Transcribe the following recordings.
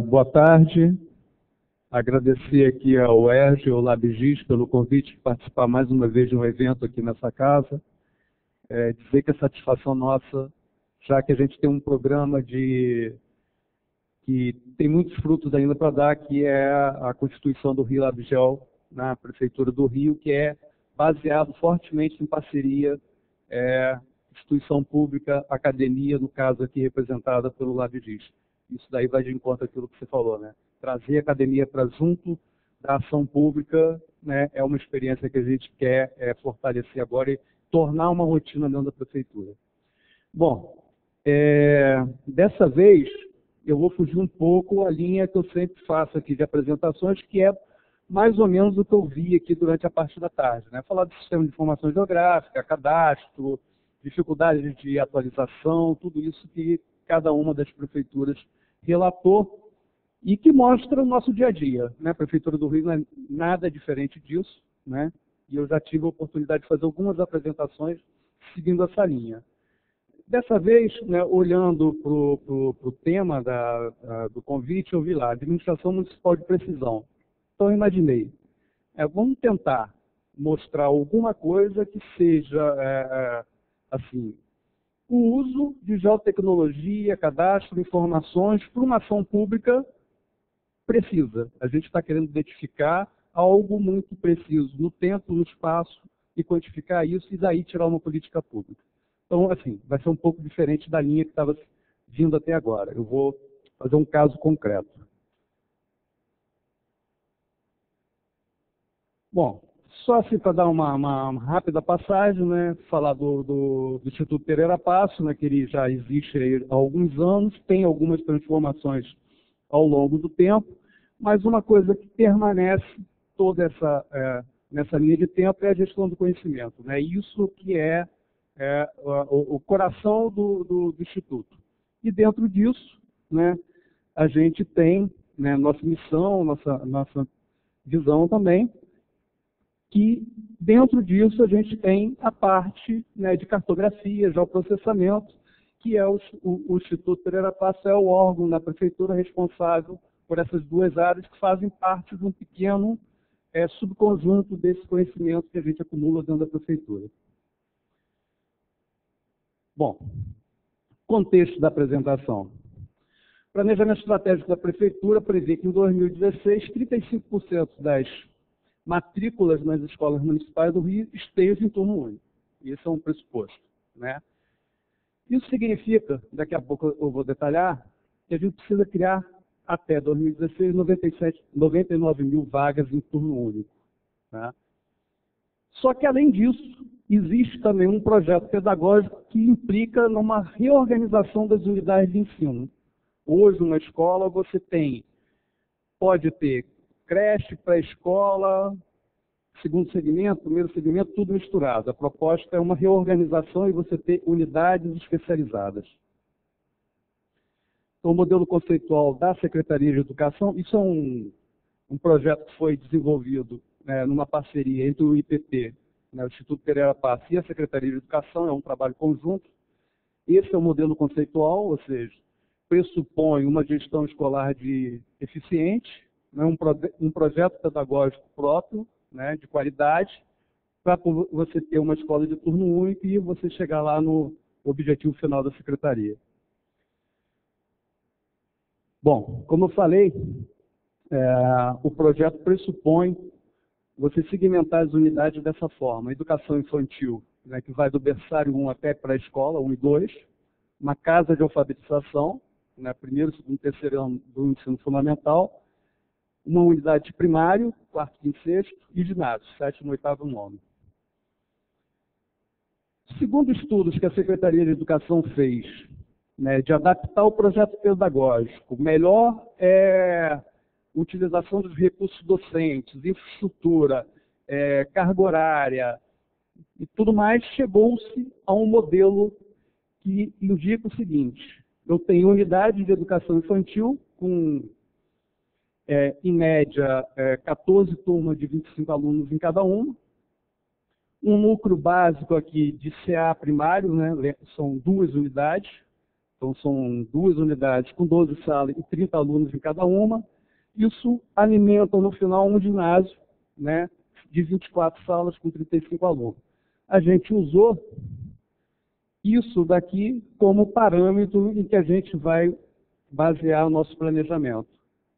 Boa tarde. Agradecer aqui ao ERJ e ao LabGIS pelo convite de participar mais uma vez de um evento aqui nessa casa. Dizer que é satisfação nossa, já que a gente tem um programa que tem muitos frutos ainda para dar, que é a Constituição do Rio LabGEL na Prefeitura do Rio, que é baseado fortemente em parceria instituição pública, academia, no caso aqui representada pelo LabGIS. Isso daí vai de encontro àquilo que você falou, né? Trazer a academia para junto da ação pública, né, é uma experiência que a gente quer fortalecer agora e tornar uma rotina dentro da prefeitura. Bom, dessa vez eu vou fugir um pouco a linha que eu sempre faço aqui de apresentações, que é mais ou menos o que eu vi aqui durante a parte da tarde, né? Falar do sistema de informação geográfica, cadastro, dificuldades de atualização, tudo isso que cada uma das prefeituras relatou e que mostra o nosso dia a dia, né? A Prefeitura do Rio não é nada diferente disso, né? E eu já tive a oportunidade de fazer algumas apresentações seguindo essa linha. Dessa vez, né, olhando para o tema do convite, eu vi lá, Administração Municipal de Precisão. Então, eu imaginei, vamos tentar mostrar alguma coisa que seja, assim, o uso de geotecnologia, cadastro, informações para uma ação pública precisa. A gente está querendo identificar algo muito preciso no tempo, no espaço, e quantificar isso e daí tirar uma política pública. Então, assim, vai ser um pouco diferente da linha que estava vindo até agora. Eu vou fazer um caso concreto. Bom, só assim para dar uma rápida passagem, né, falar do Instituto Pereira Passo, né, que ele já existe aí há alguns anos, tem algumas transformações ao longo do tempo, mas uma coisa que permanece toda nessa linha de tempo é a gestão do conhecimento, né, isso que é o coração do Instituto. E dentro disso, né, a gente tem, né, nossa missão, nossa visão também, que dentro disso a gente tem a parte, né, de cartografia, geoprocessamento, que é o Instituto Pereira Passo, é o órgão da prefeitura responsável por essas duas áreas que fazem parte de um pequeno subconjunto desse conhecimento que a gente acumula dentro da prefeitura. Bom, contexto da apresentação. Planejamento estratégico da prefeitura prevê que em 2016, 35% das matrículas nas escolas municipais do Rio estejam em turno único. Isso é um pressuposto, né? Isso significa, daqui a pouco eu vou detalhar, que a gente precisa criar até 2016 99 mil vagas em turno único. Tá? Só que, além disso, existe também um projeto pedagógico que implica numa reorganização das unidades de ensino. Hoje, numa escola, você pode ter creche, pré-escola, segundo segmento, primeiro segmento, tudo misturado. A proposta é uma reorganização e você ter unidades especializadas. Então, o modelo conceitual da Secretaria de Educação, isso é um projeto que foi desenvolvido numa parceria entre o IPP, né, o Instituto Pereira Passo e a Secretaria de Educação, é um trabalho conjunto. Esse é o modelo conceitual, ou seja, pressupõe uma gestão escolar eficiente, né, um projeto pedagógico próprio, né, de qualidade, para você ter uma escola de turno único e você chegar lá no objetivo final da Secretaria. Bom, como eu falei, o projeto pressupõe você segmentar as unidades dessa forma. Educação infantil, né, que vai do berçário 1 até pré-escola, 1 e 2, uma casa de alfabetização, né, primeiro, segundo, terceiro ano do ensino fundamental, uma unidade de primário, quarto, quinto, sexto, e ginásio, sétimo, oitavo, nono. Segundo estudos que a Secretaria de Educação fez, né, de adaptar o projeto pedagógico, melhor utilização dos recursos docentes, infraestrutura, carga horária e tudo mais, chegou-se a um modelo que indica o seguinte: eu tenho unidade de educação infantil com em média, 14 turmas de 25 alunos em cada uma. Um núcleo básico aqui de CA primário, né, são 2 unidades, Então, são 2 unidades com 12 salas e 30 alunos em cada uma. Isso alimenta, no final, um ginásio, né, de 24 salas com 35 alunos. A gente usou isso daqui como parâmetro em que a gente vai basear o nosso planejamento.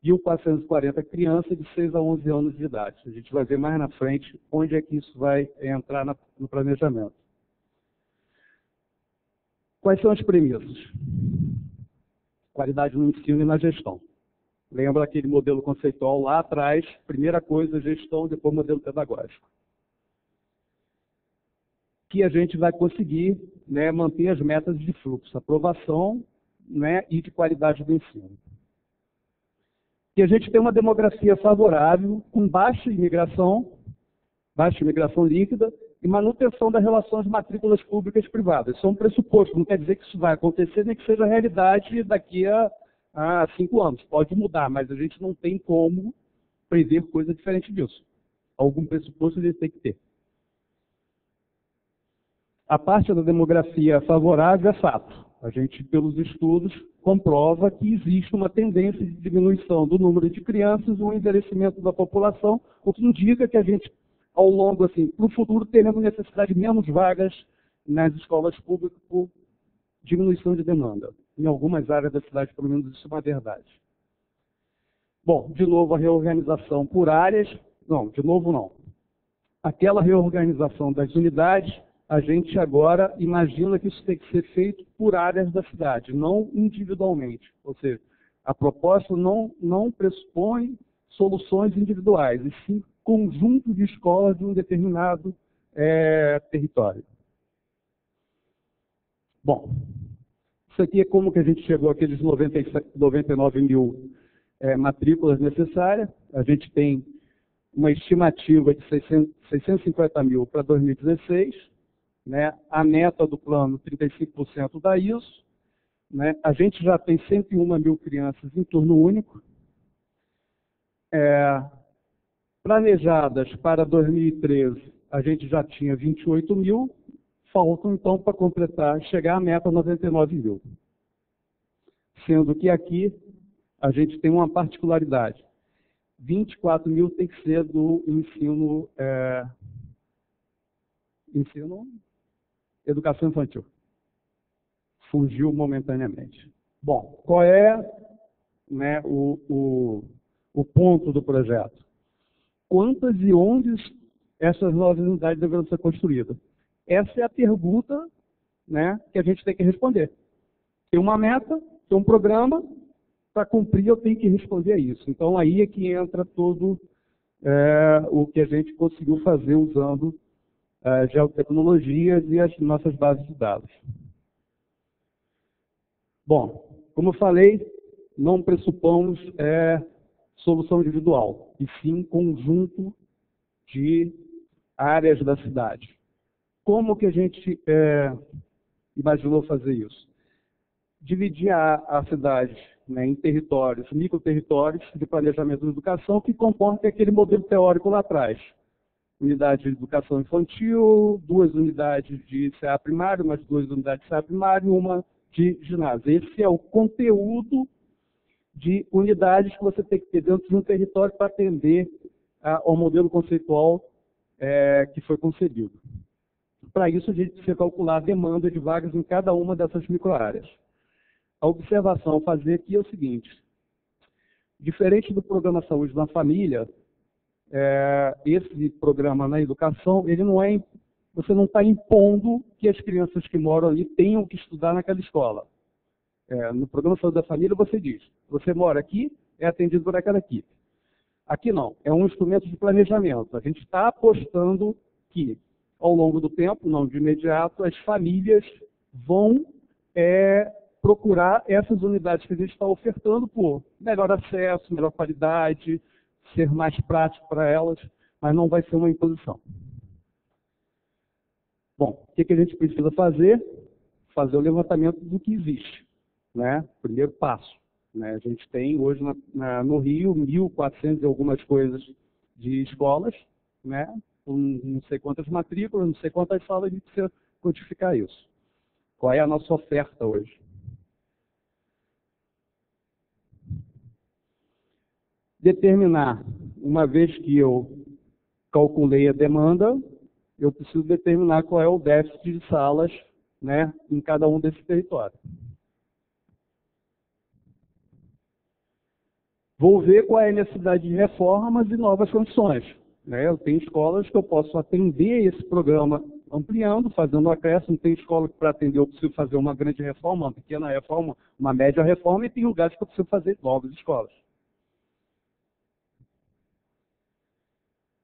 1.440 crianças de 6 a 11 anos de idade. A gente vai ver mais na frente onde é que isso vai entrar no planejamento. Quais são as premissas? Qualidade no ensino e na gestão. Lembra aquele modelo conceitual lá atrás? Primeira coisa, gestão, depois modelo pedagógico. Que a gente vai conseguir, né, manter as metas de fluxo, aprovação, né, e de qualidade do ensino. Que a gente tem uma demografia favorável, com baixa imigração líquida e manutenção das relações matrículas públicas e privadas. Isso é um pressuposto, não quer dizer que isso vai acontecer, nem que seja realidade daqui a 5 anos. Pode mudar, mas a gente não tem como prever coisa diferente disso. Algum pressuposto a gente tem que ter. A parte da demografia favorável é fato. A gente, pelos estudos, comprova que existe uma tendência de diminuição do número de crianças e o envelhecimento da população, o que indica que a gente, ao longo, assim, para o futuro, teremos necessidade de menos vagas nas escolas públicas por diminuição de demanda. Em algumas áreas da cidade, pelo menos, isso é uma verdade. Bom, de novo, a reorganização por áreas. Não, de novo não. Aquela reorganização das unidades, a gente agora imagina que isso tem que ser feito por áreas da cidade, não individualmente. Ou seja, a proposta não pressupõe soluções individuais, e sim conjunto de escolas de um determinado território. Bom, isso aqui é como que a gente chegou àqueles 99 mil matrículas necessárias. A gente tem uma estimativa de 650 mil para 2016, né? A meta do plano, 35% dá isso. Né? A gente já tem 101 mil crianças em turno único. Planejadas para 2013, a gente já tinha 28 mil. Faltam, então, para completar, chegar à meta 99 mil. Sendo que aqui a gente tem uma particularidade. 24 mil tem que ser do ensino educação infantil. Fugiu momentaneamente. Bom, qual é, né, o ponto do projeto? Quantas e onde essas novas unidades deverão ser construídas? Essa é a pergunta, né, que a gente tem que responder. Tem uma meta, tem um programa, para cumprir eu tenho que responder a isso. Então aí é que entra todo o que a gente conseguiu fazer usando geotecnologias e as nossas bases de dados. Bom, como eu falei, não pressupomos solução individual, e sim conjunto de áreas da cidade. Como que a gente imaginou fazer isso? Dividir a cidade, né, em territórios, microterritórios de planejamento de educação que comportem aquele modelo teórico lá atrás. Unidade de educação infantil, 2 unidades de CA primário, mais 2 unidades de CA primário e uma de ginásio. Esse é o conteúdo de unidades que você tem que ter dentro de um território para atender ao modelo conceitual que foi concebido. Para isso, a gente precisa calcular a demanda de vagas em cada uma dessas microáreas. A observação a fazer aqui é o seguinte: diferente do programa Saúde na Família, esse programa na educação, ele não você não está impondo que as crianças que moram ali tenham que estudar naquela escola. No programa Saúde da Família, você diz: você mora aqui, é atendido por aquela equipe. Aqui não, é um instrumento de planejamento. A gente está apostando que, ao longo do tempo, não de imediato, as famílias vão procurar essas unidades que a gente está ofertando por melhor acesso, melhor qualidade, ser mais prático para elas, mas não vai ser uma imposição. Bom, o que a gente precisa fazer? Fazer o levantamento do que existe, né? Primeiro passo. Né? A gente tem hoje no Rio 1.400 e algumas coisas de escolas, né? Com não sei quantas matrículas, não sei quantas salas, a gente precisa quantificar isso. Qual é a nossa oferta hoje? determinar, uma vez que eu calculei a demanda, eu preciso determinar qual é o déficit de salas, né, em cada um desses territórios. Vou ver qual é a necessidade de reformas e novas condições. Né? Eu tenho escolas que eu posso atender esse programa ampliando, fazendo acréscimo. Tem escola que para atender eu preciso fazer uma grande reforma, uma pequena reforma, uma média reforma, e tem lugares que eu preciso fazer novas escolas.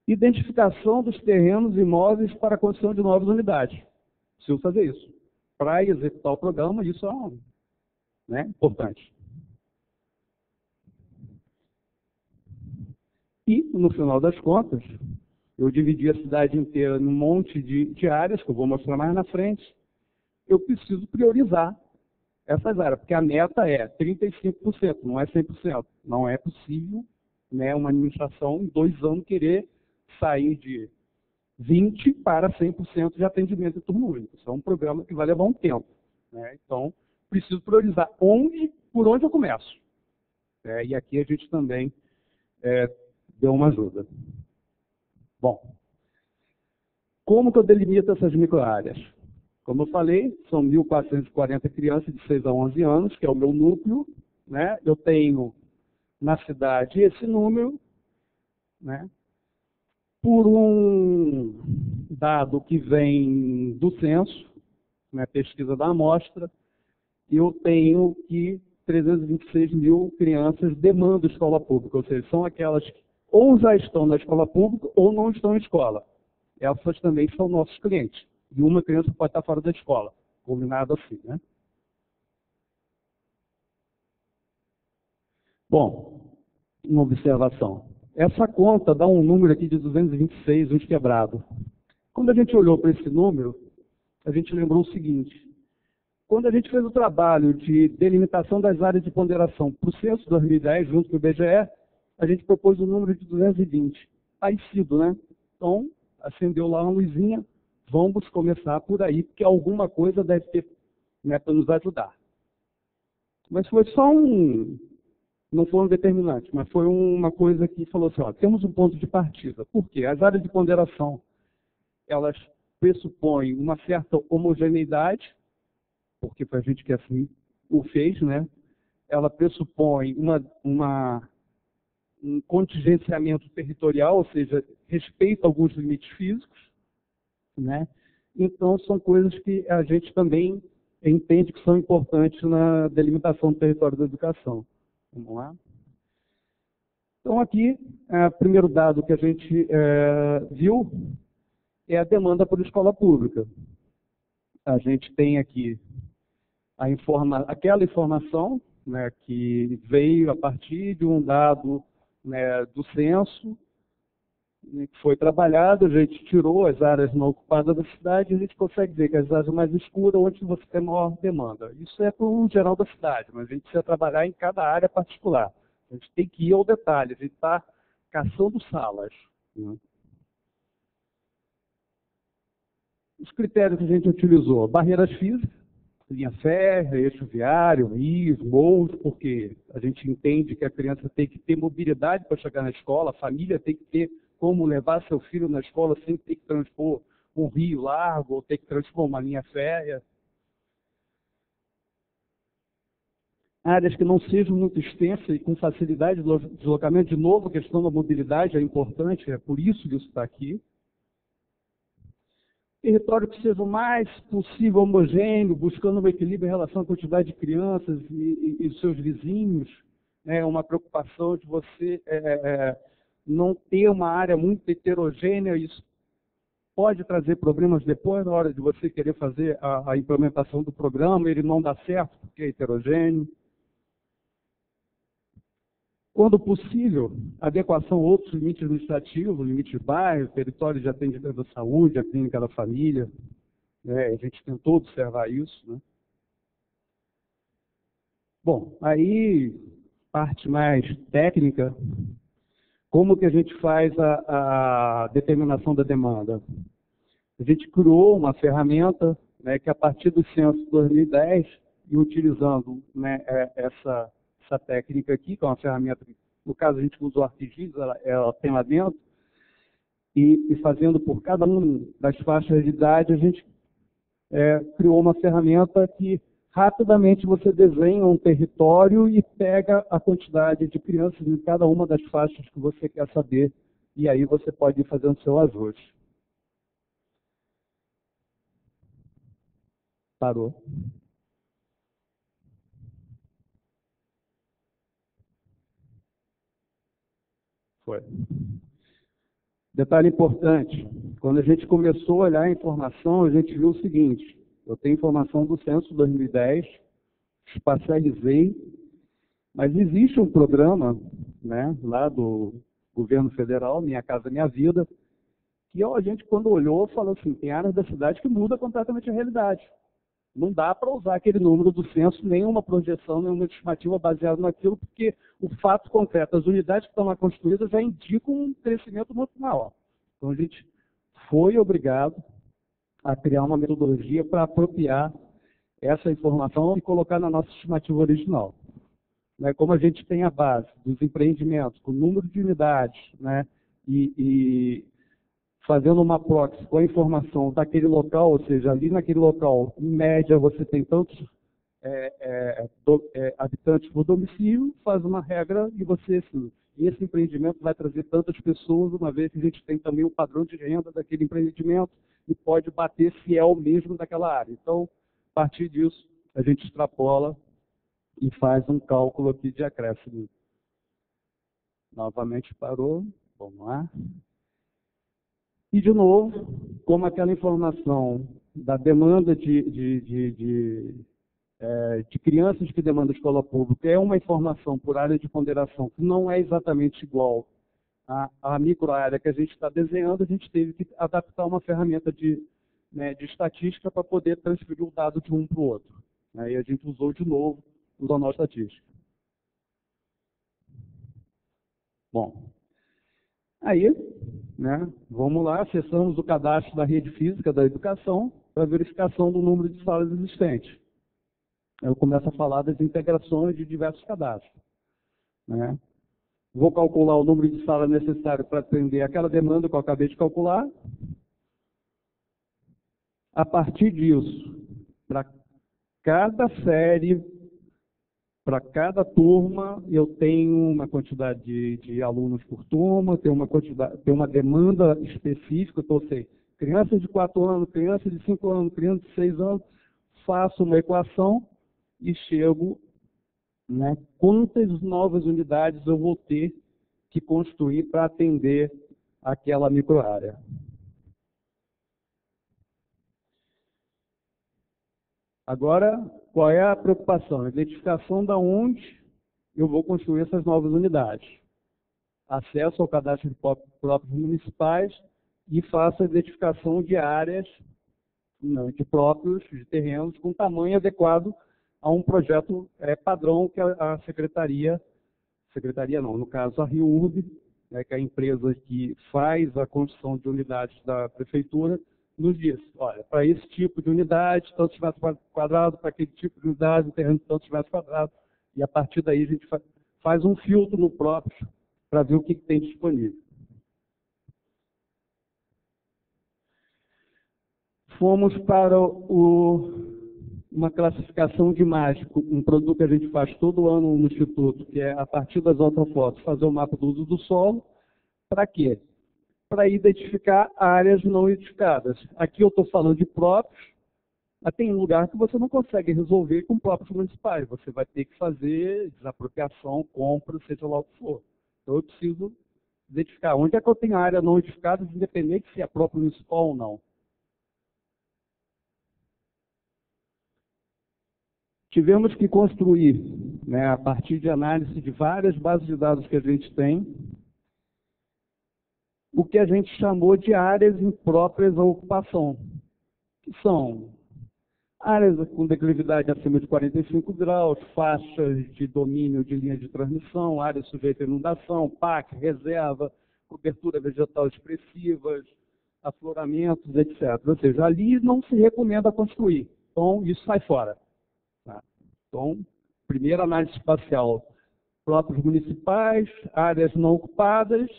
Identificação dos terrenos imóveis para a construção de novas unidades. Preciso fazer isso. Para executar o programa, isso é importante. E, no final das contas, eu dividi a cidade inteira num monte de áreas, que eu vou mostrar mais na frente. Eu preciso priorizar essas áreas, porque a meta é 35%, não é 100%. Não é possível, né, uma administração em 2 anos querer sair de 20% para 100% de atendimento em turno único. Isso é um programa que vai levar um tempo. Né? Então, preciso priorizar por onde eu começo. E aqui a gente também deu uma ajuda. Bom, como que eu delimito essas microáreas? Como eu falei, são 1.440 crianças de 6 a 11 anos, que é o meu núcleo. Né? Eu tenho na cidade esse número, né? Por um dado que vem do censo, né, pesquisa da amostra, eu tenho que 326 mil crianças demandam escola pública, ou seja, são aquelas que ou já estão na escola pública ou não estão em escola. Essas também são nossos clientes. E uma criança pode estar fora da escola, combinado assim, né? Bom, uma observação. Essa conta dá um número aqui de 226, uns quebrado. Quando a gente olhou para esse número, a gente lembrou o seguinte. Quando a gente fez o trabalho de delimitação das áreas de ponderação para o censo 2010, junto com o IBGE, a gente propôs um número de 220. Parecido, né? Então, acendeu lá uma luzinha, vamos começar por aí, porque alguma coisa deve ter, né, para nos ajudar. Mas foi só não foi um determinante, mas foi uma coisa que falou assim, ó, temos um ponto de partida. Por quê? As áreas de ponderação, elas pressupõem uma certa homogeneidade, porque foi a gente que assim o fez, né? Ela pressupõe um contingenciamento territorial, ou seja, respeita alguns limites físicos, né? Então, são coisas que a gente também entende que são importantes na delimitação do território da educação. Vamos lá? Então, aqui, o primeiro dado que a gente viu é a demanda por escola pública. A gente tem aqui aquela informação, né, que veio a partir de um dado, né, do censo, que foi trabalhado, a gente tirou as áreas não ocupadas da cidade e a gente consegue ver que as áreas mais escuras onde você tem maior demanda. Isso é para o geral da cidade, mas a gente precisa trabalhar em cada área particular. A gente tem que ir ao detalhe, a gente está caçando salas. Né? Os critérios que a gente utilizou, barreiras físicas, linha férrea, eixo viário, rios, morros, porque a gente entende que a criança tem que ter mobilidade para chegar na escola, a família tem que ter como levar seu filho na escola sem ter que transpor um rio largo ou ter que transpor uma linha férrea. Áreas que não sejam muito extensas e com facilidade de deslocamento, de novo, a questão da mobilidade é importante, é por isso que isso está aqui. Território que seja o mais possível homogêneo, buscando um equilíbrio em relação à quantidade de crianças e seus vizinhos. É uma preocupação de você não ter uma área muito heterogênea. Isso pode trazer problemas depois, na hora de você querer fazer a implementação do programa, ele não dá certo porque é heterogêneo. Quando possível, adequação a outros limites administrativos, limites de bairro, território de atendimento da saúde, a clínica da família. A gente tentou observar isso. Né? Bom, aí, parte mais técnica, como que a gente faz a determinação da demanda? A gente criou uma ferramenta, né, que a partir do censo de 2010, e utilizando, né, essa técnica aqui, que é uma ferramenta no caso a gente usa o ArcGIS, ela tem lá dentro, e fazendo por cada uma das faixas de idade, a gente criou uma ferramenta que rapidamente você desenha um território e pega a quantidade de crianças em cada uma das faixas que você quer saber, e aí você pode ir fazendo seu ajuste. Parou. Foi. Detalhe importante, quando a gente começou a olhar a informação, a gente viu o seguinte: eu tenho informação do Censo 2010, espacializei, mas existe um programa, né, lá do governo federal, Minha Casa Minha Vida, que a gente, quando olhou, falou assim, tem áreas da cidade que muda completamente a realidade. Não dá para usar aquele número do censo, nenhuma projeção, nenhuma estimativa baseada naquilo, porque o fato concreto, as unidades que estão lá construídas já indicam um crescimento muito maior. Então a gente foi obrigado a criar uma metodologia para apropriar essa informação e colocar na nossa estimativa original. Como a gente tem a base dos empreendimentos, com o número de unidades, né, e fazendo uma proxy com a informação daquele local, ou seja, ali naquele local, em média, você tem tantos habitantes por domicílio, faz uma regra e você, assim, esse empreendimento vai trazer tantas pessoas, uma vez que a gente tem também o padrão de renda daquele empreendimento e pode bater se é o mesmo daquela área. Então, a partir disso, a gente extrapola e faz um cálculo aqui de acréscimo. Novamente parou, vamos lá. E, de novo, como aquela informação da demanda de crianças que demandam escola pública é uma informação por área de ponderação que não é exatamente igual à microárea que a gente está desenhando, a gente teve que adaptar uma ferramenta de estatística para poder transferir o dado de um para o outro. E a gente usou de novo o Zonal Estatística. Bom, aí, vamos lá, acessamos o cadastro da rede física da educação para verificação do número de salas existentes. Eu começo a falar das integrações de diversos cadastros. Vou calcular o número de salas necessário para atender aquela demanda que eu acabei de calcular. A partir disso, para cada série, para cada turma, eu tenho uma quantidade de alunos por turma, tenho uma demanda específica, então eu sei, crianças de 4 anos, crianças de 5 anos, crianças de 6 anos, faço uma equação e chego, quantas novas unidades eu vou ter que construir para atender aquela microárea. Agora, qual é a preocupação? A identificação de onde eu vou construir essas novas unidades. Acesso ao cadastro de próprios municipais e faço a identificação de áreas, de próprios, de terrenos, com tamanho adequado a um projeto padrão que a secretaria não, no caso a RIURB, que é a empresa que faz a construção de unidades da prefeitura, nos diz, olha, para esse tipo de unidade, tantos metros quadrados, para aquele tipo de unidade, um terreno de tantos metros quadrados, e a partir daí a gente faz um filtro no próprio para ver o que tem disponível. Fomos para uma classificação de imagem, um produto que a gente faz todo ano no Instituto, que é, a partir das ortofotos, fazer o mapa do uso do solo. Para quê? Para identificar áreas não identificadas. Aqui eu estou falando de próprios, mas tem lugar que você não consegue resolver com próprios municipais. Você vai ter que fazer desapropriação, compra, seja lá o que for. Então eu preciso identificar onde é que eu tenho área não identificada, independente se é próprio municipal ou não. Tivemos que construir, a partir de análise de várias bases de dados que a gente tem, o que a gente chamou de áreas impróprias à ocupação, que são áreas com declividade acima de 45 graus, faixas de domínio de linha de transmissão, áreas sujeitas a inundação, PAC, reserva, cobertura vegetal expressivas, afloramentos, etc. Ou seja, ali não se recomenda construir, então isso sai fora. Então, primeira análise espacial próprios municipais, áreas não ocupadas,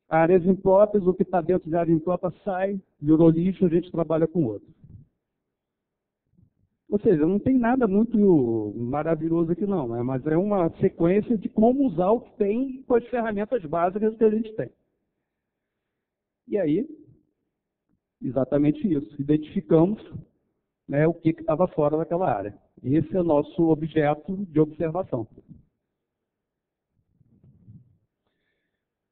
áreas impróprias, o que está dentro de área imprópria sai, virou lixo, a gente trabalha com outro. Ou seja, não tem nada muito maravilhoso aqui não, né? Mas é uma sequência de como usar o que tem com as ferramentas básicas que a gente tem. E aí, exatamente isso, identificamos, né, o que estava fora daquela área. Esse é o nosso objeto de observação.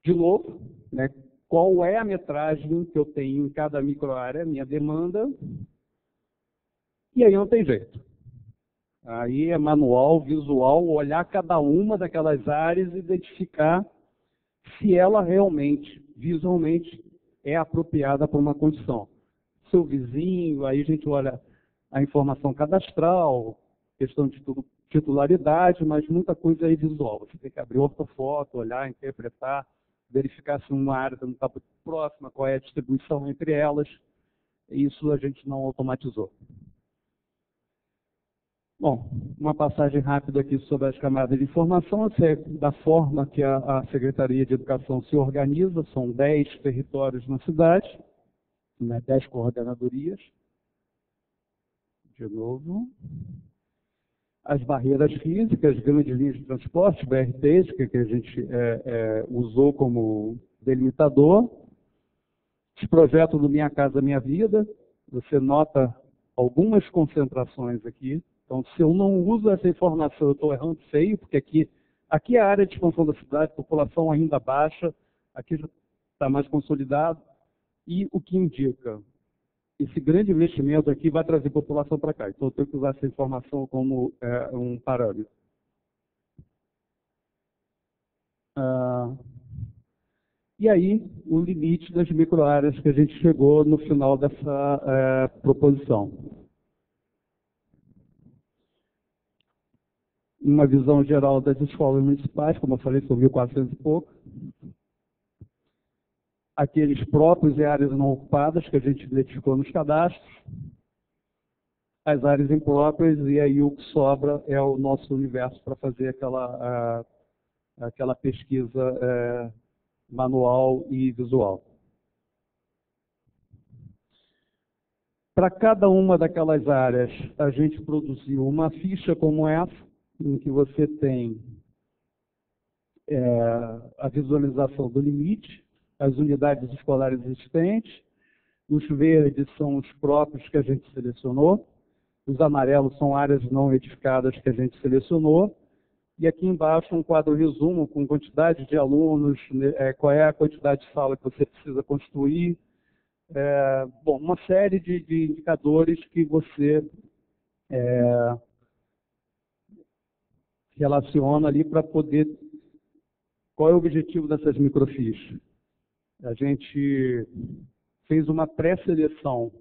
De novo, né, qual é a metragem que eu tenho em cada microárea, minha demanda, e aí não tem jeito. Aí é manual, visual, olhar cada uma daquelas áreas e identificar se ela realmente, visualmente, é apropriada para uma condição. Seu vizinho, aí a gente olha a informação cadastral, questão de titularidade, mas muita coisa aí visual. Você tem que abrir outra foto, olhar, interpretar, verificar se uma área não está muito próxima, qual é a distribuição entre elas. Isso a gente não automatizou. Bom, uma passagem rápida aqui sobre as camadas de informação, da forma que a Secretaria de Educação se organiza, são 10 territórios na cidade, né, 10 coordenadorias. De novo. As barreiras físicas, grandes linhas de transporte, BRTs, que a gente usou como delimitador. Os projetos do Minha Casa Minha Vida, você nota algumas concentrações aqui. Então, se eu não uso essa informação, eu estou errando feio, porque aqui é a área de expansão da cidade, população ainda baixa, aqui já está mais consolidado. E o que indica? Esse grande investimento aqui vai trazer população para cá. Então, eu tenho que usar essa informação como um parâmetro. E aí, o limite das microáreas que a gente chegou no final dessa proposição. Uma visão geral das escolas municipais, como eu falei, são 1.400 e pouco. Aqueles próprios e áreas não ocupadas que a gente identificou nos cadastros. As áreas impróprias, e aí o que sobra é o nosso universo para fazer aquela pesquisa manual e visual. Para cada uma daquelas áreas, a gente produziu uma ficha como essa, em que você tem a visualização do limite, as unidades escolares existentes, os verdes são os próprios que a gente selecionou, os amarelos são áreas não edificadas que a gente selecionou, e aqui embaixo um quadro resumo com quantidade de alunos, qual é a quantidade de sala que você precisa construir, bom, uma série de indicadores que você relaciona ali para poder... Qual é o objetivo dessas microfichas? A gente fez uma pré-seleção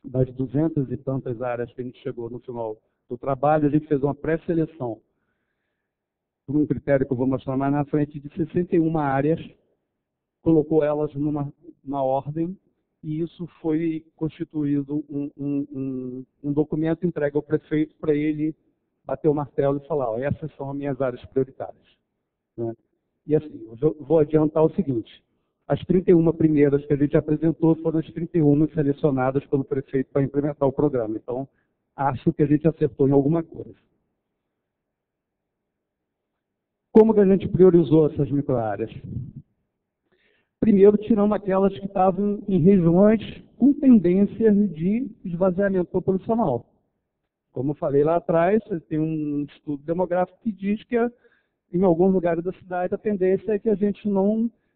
das 200 e tantas áreas que a gente chegou no final do trabalho, a gente fez uma pré-seleção por um critério que eu vou mostrar mais na frente, de 61 áreas, colocou elas numa ordem, e isso foi constituído um documento entregue ao prefeito para ele bater o martelo e falar, essas são as minhas áreas prioritárias. Né? E assim, eu vou adiantar o seguinte, as 31 primeiras que a gente apresentou foram as 31 selecionadas pelo prefeito para implementar o programa. Então, acho que a gente acertou em alguma coisa. Como que a gente priorizou essas microáreas? Primeiro, tiramos aquelas que estavam em regiões com tendência de esvaziamento populacional. Como eu falei lá atrás, tem um estudo demográfico que diz que em alguns lugares da cidade a tendência é que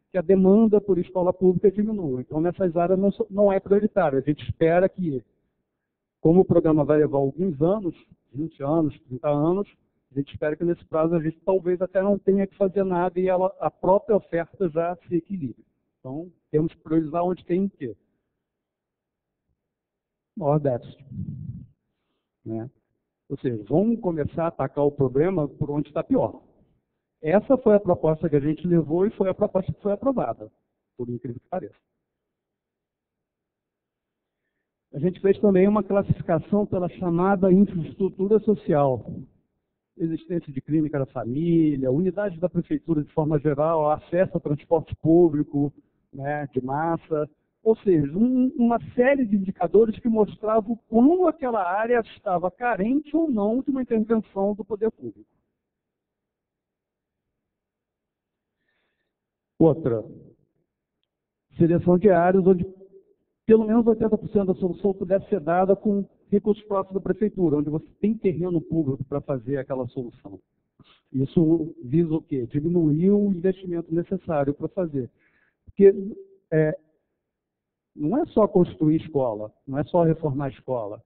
que a demanda por escola pública diminua. Então, nessas áreas não é prioritário. A gente espera que, como o programa vai levar alguns anos, 20 anos, 30 anos, a gente espera que nesse prazo a gente talvez até não tenha que fazer nada e a própria oferta já se equilibre. Então, temos que priorizar onde tem o quê? Maior déficit. Né? Ou seja, vamos começar a atacar o problema por onde está pior. Essa foi a proposta que a gente levou e foi a proposta que foi aprovada, por incrível que pareça. A gente fez também uma classificação pela chamada infraestrutura social. existência de clínica da família, unidades da prefeitura de forma geral, acesso ao transporte público, né, de massa, ou seja, uma série de indicadores que mostravam como aquela área estava carente ou não de uma intervenção do poder público. Outra, seleção de áreas onde pelo menos 80% da solução pudesse ser dada com recursos próprios da prefeitura, onde você tem terreno público para fazer aquela solução. Isso visa o quê? Diminuir o investimento necessário para fazer. Porque não é só construir escola, não é só reformar a escola.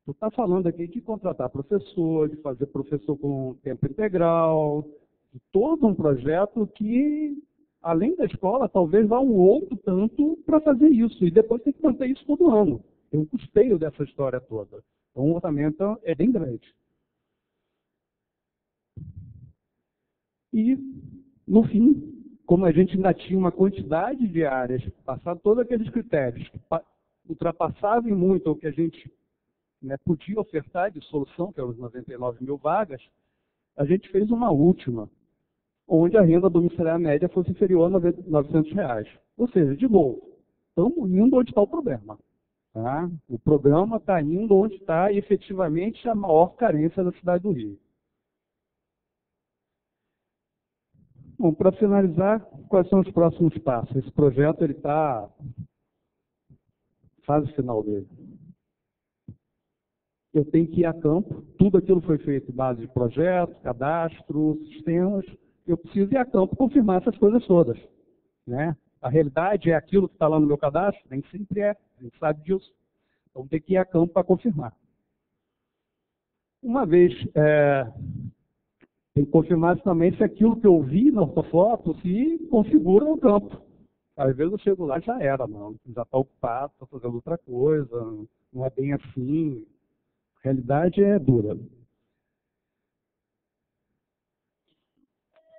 Tu está falando aqui de contratar professor, de fazer professor com tempo integral, de todo um projeto que, além da escola, talvez vá um outro tanto para fazer isso. E depois tem que manter isso todo ano. Tem um custeio dessa história toda. Então, o orçamento é bem grande. E, no fim, como a gente ainda tinha uma quantidade de áreas, passar todos aqueles critérios que ultrapassavam muito o que a gente, né, podia ofertar de solução, que eram as 99 mil vagas, a gente fez uma última, onde a renda domiciliar média fosse inferior a R$ 900. Ou seja, de novo, estamos indo onde está o problema. Tá? O programa está indo onde está efetivamente a maior carência da cidade do Rio. Bom, para finalizar, quais são os próximos passos? Esse projeto está fase final dele. Eu tenho que ir a campo, tudo aquilo foi feito em base de projeto, cadastro, sistemas. Eu preciso ir a campo confirmar essas coisas todas. Né? A realidade é aquilo que está lá no meu cadastro? Nem sempre é, a gente sabe disso. Então tem que ir a campo para confirmar. Uma vez, tem que confirmar também se aquilo que eu vi na ortofoto se configura no campo. Às vezes eu chego lá e já era, não. Já está ocupado, está fazendo outra coisa, não é bem assim. A realidade é dura.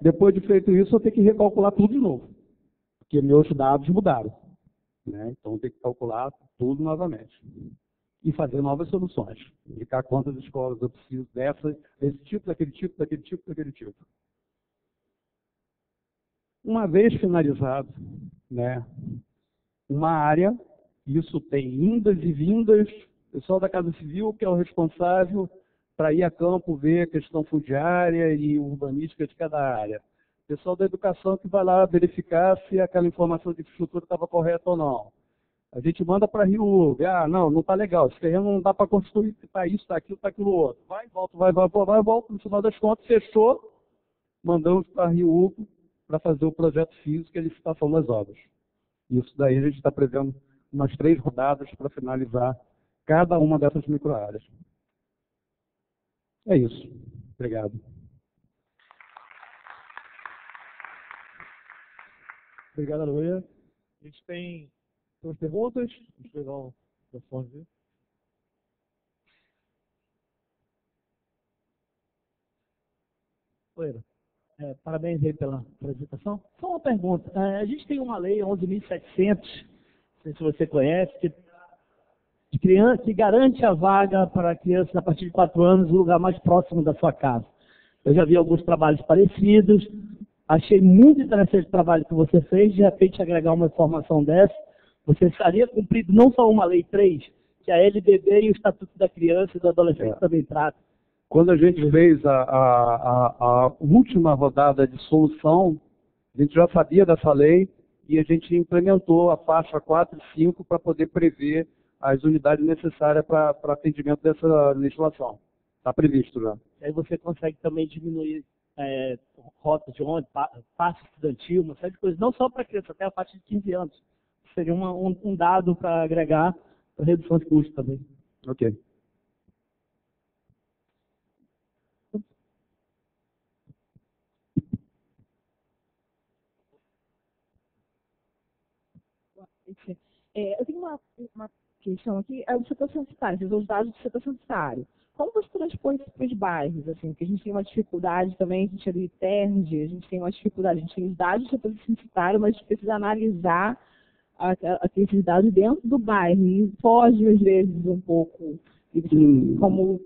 Depois de feito isso, eu tenho que recalcular tudo de novo, porque meus dados mudaram. Né? Então, eu tenho que calcular tudo novamente. E fazer novas soluções. Indicar quantas escolas eu preciso desse tipo, daquele tipo, daquele tipo, daquele tipo. Uma vez finalizado, né, uma área, isso tem indas e vindas, o pessoal da Casa Civil, que é o responsável para ir a campo ver a questão fundiária e urbanística de cada área. O pessoal da educação que vai lá verificar se aquela informação de infraestrutura estava correta ou não. A gente manda para Rio, não está legal, esse terreno não dá para construir, está isso, está aquilo outro. Vai, volta, volta, no final das contas, fechou, mandamos para Rio para fazer o projeto físico e a licitação das obras. Isso daí a gente está prevendo umas 3 rodadas para finalizar cada uma dessas microáreas. É isso. Obrigado. Obrigado, Aloia. A gente tem 2 perguntas. Deixa eu pegar o telefone aqui. Loira. Parabéns aí pela apresentação. Só uma pergunta. A gente tem uma lei 11.700, não sei se você conhece, que garante a vaga para crianças a partir de 4 anos no lugar mais próximo da sua casa. Eu já vi alguns trabalhos parecidos. Achei muito interessante o trabalho que você fez. De repente, agregar uma informação dessa, você estaria cumprido não só uma Lei 3, que a LDB e o Estatuto da Criança e do Adolescente também tratam. Quando a gente fez a última rodada de solução, a gente já sabia dessa lei e a gente implementou a faixa 4 e 5 para poder prever as unidades necessárias para atendimento dessa legislação. Está previsto já. Aí você consegue também diminuir rotas de ônibus, passe estudantil, uma série de coisas, não só para criança, até a partir de 15 anos. Seria um dado para agregar para redução de custos também. Ok. Eu tenho uma questão aqui, é o setor sanitário, os dados do setor sanitário. Como você transpõe isso para os bairros? Assim, porque a gente tem uma dificuldade também, a gente é do ITERD, a gente tem uma dificuldade, a gente tem os dados do setor sanitário, mas a gente precisa analisar aqueles dados dentro do bairro, e foge às vezes um pouco, como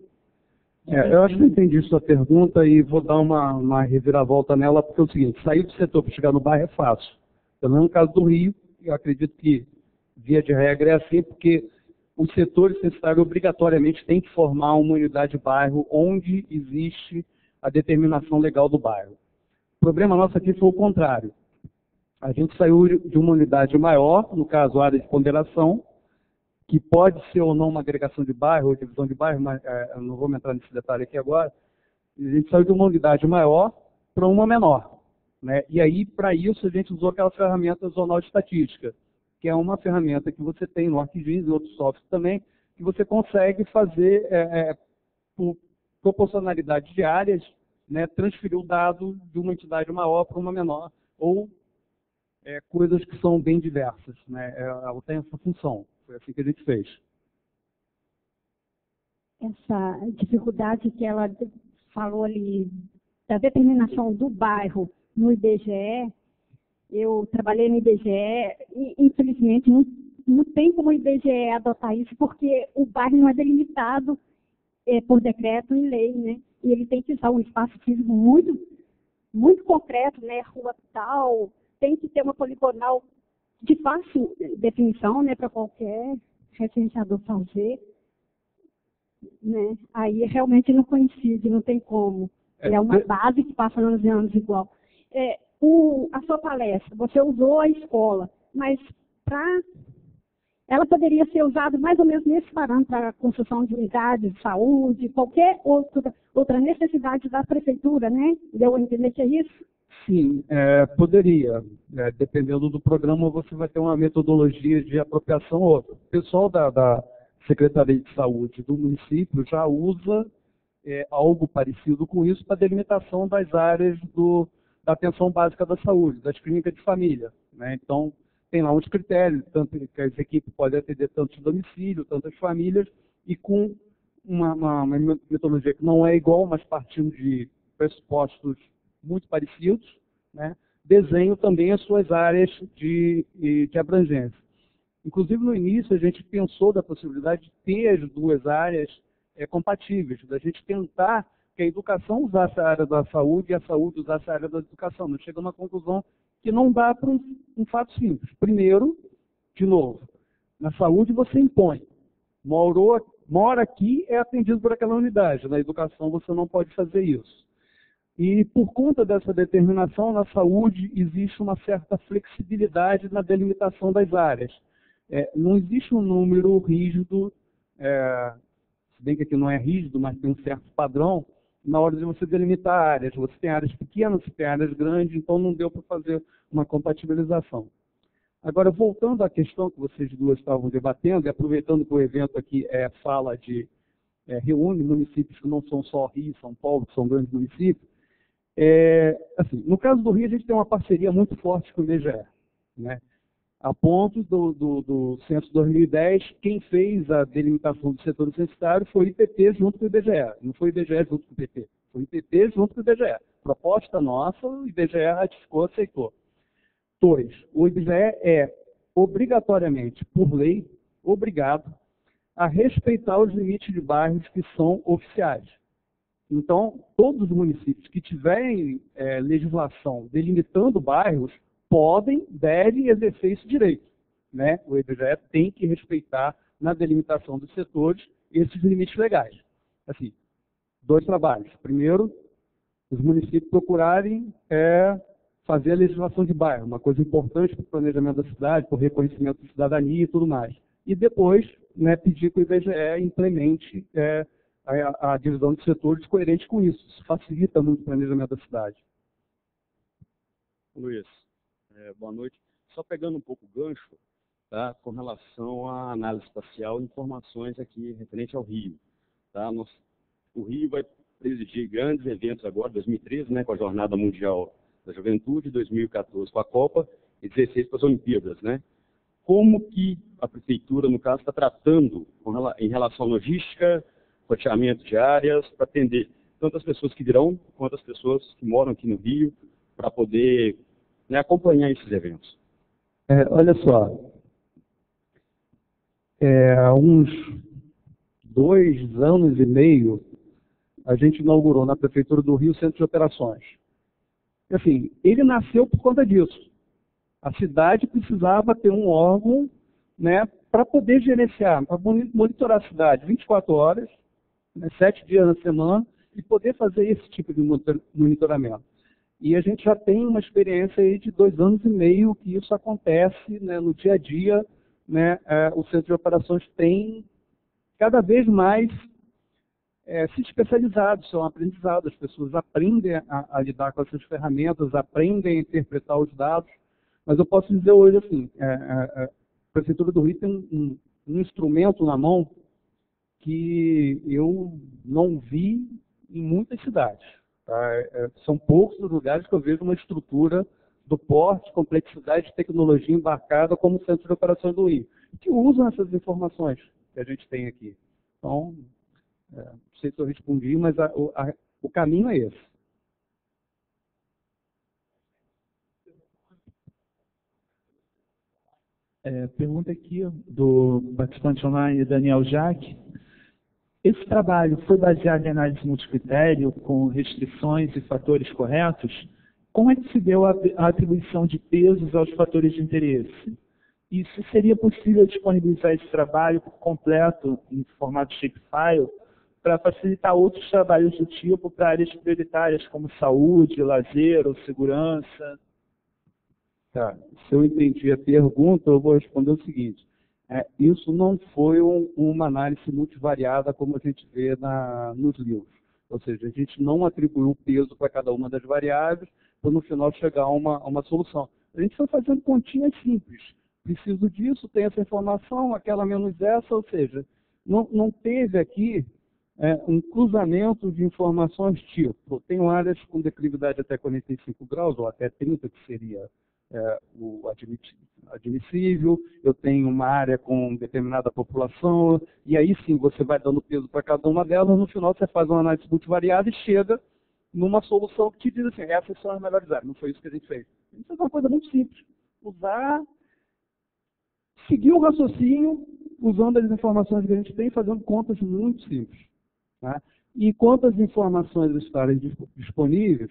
Eu acho que eu entendi sua pergunta e vou dar uma reviravolta nela, porque é o seguinte, sair do setor para chegar no bairro é fácil. Pelo menos no caso do Rio, eu acredito que, via de regra, é assim, porque o setor censitário obrigatoriamente tem que formar uma unidade de bairro onde existe a determinação legal do bairro. O problema nosso aqui foi o contrário. A gente saiu de uma unidade maior, no caso, a área de ponderação, que pode ser ou não uma agregação de bairro ou divisão de bairro, mas eu não vou entrar nesse detalhe aqui agora. A gente saiu de uma unidade maior para uma menor, né? E aí, para isso, a gente usou aquela ferramenta zonal de estatística, que é uma ferramenta que você tem no ArcGIS e outros softwares também, que você consegue fazer, por proporcionalidade de áreas, né, transferir o dado de uma entidade maior para uma menor, ou coisas que são bem diversas, né? Ela tem essa função. Foi assim que a gente fez. Essa dificuldade que ela falou ali, da determinação do bairro no IBGE, eu trabalhei no IBGE e, infelizmente, não tem como o IBGE adotar isso, porque o bairro não é delimitado por decreto e lei, né? E ele tem que usar um espaço físico muito, muito concreto, né? Rua tal, tem que ter uma poligonal de fácil definição, né, para qualquer recenseador fazer, né? Aí realmente não coincide, não tem como. É uma base que passa anos e anos igual. A sua palestra, você usou a escola, mas ela poderia ser usada mais ou menos nesse parâmetro para a construção de unidades de saúde, qualquer outra necessidade da prefeitura, né? Deu a entender que é isso? Sim, poderia. Dependendo do programa, você vai ter uma metodologia de apropriação ou outra. O pessoal da Secretaria de Saúde do município já usa algo parecido com isso para delimitação das áreas da atenção básica da saúde, das clínicas de família, né? Então, tem lá uns critérios, tanto que as equipes podem atender tantos domicílios, tantas famílias, e com uma metodologia que não é igual, mas partindo de pressupostos muito parecidos, né? Desenho também as suas áreas de abrangência. Inclusive, no início, a gente pensou da possibilidade de ter as duas áreas compatíveis, da gente tentar que a educação usasse a área da saúde e a saúde usasse a área da educação. Nós chegamos à conclusão que não dá para um fato simples. Primeiro, de novo, na saúde você impõe. Mora aqui, é atendido por aquela unidade. Na educação você não pode fazer isso. E por conta dessa determinação, na saúde existe uma certa flexibilidade na delimitação das áreas. Não existe um número rígido, se bem que aqui não é rígido, mas tem um certo padrão, na hora de você delimitar áreas. Você tem áreas pequenas, você tem áreas grandes, então não deu para fazer uma compatibilização. Agora, voltando à questão que vocês duas estavam debatendo, e aproveitando que o evento aqui fala reúne municípios que não são só Rio e São Paulo, que são grandes municípios, assim, no caso do Rio, a gente tem uma parceria muito forte com o IBGE, né? A ponto do censo 2010, quem fez a delimitação do setor censitário foi o IPT junto com o IBGE. Não foi o IBGE junto com o IPT, foi o IPT junto com o IBGE. Proposta nossa, o IBGE ratificou, aceitou. 2. O IBGE é obrigatoriamente, por lei, obrigado a respeitar os limites de bairros que são oficiais. Então, todos os municípios que tiverem legislação delimitando bairros devem exercer esse direito, né? O IBGE tem que respeitar na delimitação dos setores esses limites legais. Assim, 2 trabalhos. Primeiro, os municípios procurarem fazer a legislação de bairro, uma coisa importante para o planejamento da cidade, para o reconhecimento de cidadania e tudo mais. E depois, né, pedir que o IBGE implemente a divisão de setores coerente com isso. Isso facilita muito o planejamento da cidade. Luiz, boa noite. Só pegando um pouco o gancho, tá, com relação à análise espacial e informações aqui referente ao Rio. Tá? O Rio vai presidir grandes eventos agora, 2013, né, com a Jornada Mundial da Juventude, 2014 com a Copa e 2016 com as Olimpíadas, né? Como que a Prefeitura, no caso, está tratando em relação à logística, roteamento de áreas, para atender tanto as pessoas que virão, quanto as pessoas que moram aqui no Rio, para poder, né, acompanhar esses eventos? Olha só, há uns 2 anos e meio, a gente inaugurou na Prefeitura do Rio o Centro de Operações. Assim, ele nasceu por conta disso. A cidade precisava ter um órgão, né, para poder gerenciar, para monitorar a cidade 24 horas, né, 7 dias na semana, e poder fazer esse tipo de monitoramento. E a gente já tem uma experiência aí de 2 anos e meio que isso acontece, né, no dia a dia, né, o Centro de Operações tem cada vez mais se especializado, são aprendizados, as pessoas aprendem a lidar com essas ferramentas, aprendem a interpretar os dados, mas eu posso dizer hoje assim, a Prefeitura do Rio tem um instrumento na mão que eu não vi em muitas cidades. Tá? São poucos os lugares que eu vejo uma estrutura do porte, complexidade de tecnologia embarcada como o Centro de Operações do Rio, que usam essas informações que a gente tem aqui. Então, não sei se eu respondi, mas o caminho é esse. Pergunta aqui do participante online, Daniel Jaque. Esse trabalho foi baseado em análise multicritério, com restrições e fatores corretos? Como é que se deu a atribuição de pesos aos fatores de interesse? E se seria possível disponibilizar esse trabalho por completo em formato shapefile para facilitar outros trabalhos do tipo para áreas prioritárias como saúde, lazer ou segurança? Tá. Se eu entendi a pergunta, eu vou responder o seguinte. Isso não foi uma análise multivariada como a gente vê nos livros. Ou seja, a gente não atribuiu peso para cada uma das variáveis para no final chegar a uma solução. A gente foi fazendo continhas simples. Preciso disso, tem essa informação, aquela menos essa, ou seja, não teve aqui um cruzamento de informações tipo, tenho áreas com declividade até 45 graus, ou até 30, que seria o admissível, eu tenho uma área com determinada população, e aí sim você vai dando peso para cada uma delas, no final você faz uma análise multivariada e chega numa solução que te diz assim, essas são as melhores áreas. Não foi isso que a gente fez. A gente fez uma coisa muito simples, seguir o raciocínio, usando as informações que a gente tem, fazendo contas muito simples. Tá? E quanto às informações estarem disponíveis,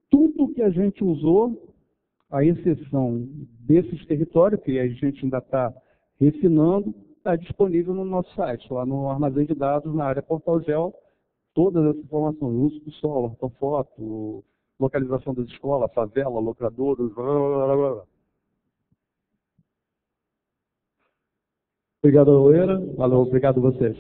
tudo que a gente usou, à exceção desses territórios, que a gente ainda está refinando, está disponível no nosso site, lá no armazém de dados, na área Portal Geo, todas as informações, uso do solo, ortofoto, localização das escolas, favela, locadouros, blá, blá, blá, blá. Obrigado, Loeira. Valeu, obrigado a vocês.